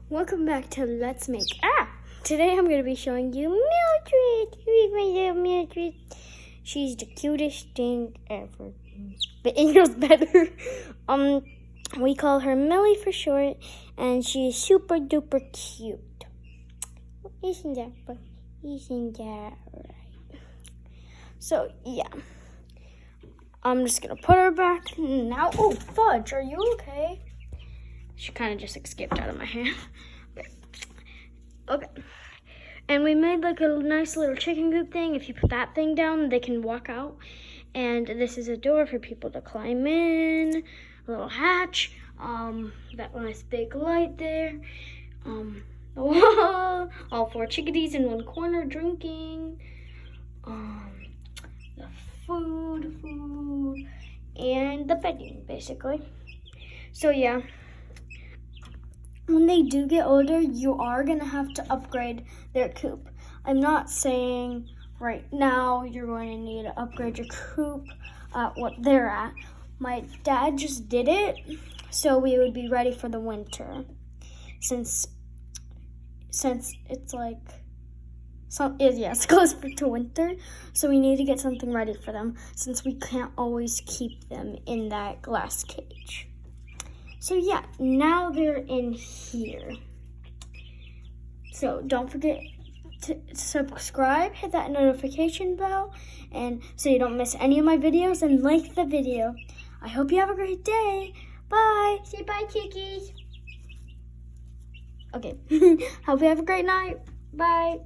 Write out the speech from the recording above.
Welcome back to Let's Make. Today I'm going to be showing you Mildred. Here's my little Mildred. She's the cutest thing ever. But Angel's better. We call her Millie for short, and she's super duper cute. Isn't that right? So yeah, I'm just gonna put her back now. Oh, Fudge, are you okay? She kind of just escaped out of my hand. Okay. And we made like a nice little chicken coop thing. If you put that thing down, they can walk out. And this is a door for people to climb in. A little hatch. That nice big light there. All 4 chickadees in one corner drinking. The food, and the bedding, basically. So yeah. When they do get older, you are going to have to upgrade their coop. I'm not saying right now you're going to need to upgrade your coop at what they're at. My dad just did it, so we would be ready for the winter. Since it's like, it's close to winter, so we need to get something ready for them since we can't always keep them in that glass cage. So yeah, now they're in here. So don't forget to subscribe, hit that notification bell, and so you don't miss any of my videos, and like the video. I hope you have a great day. Bye. Say bye, chickies. Okay. Hope you have a great night. Bye.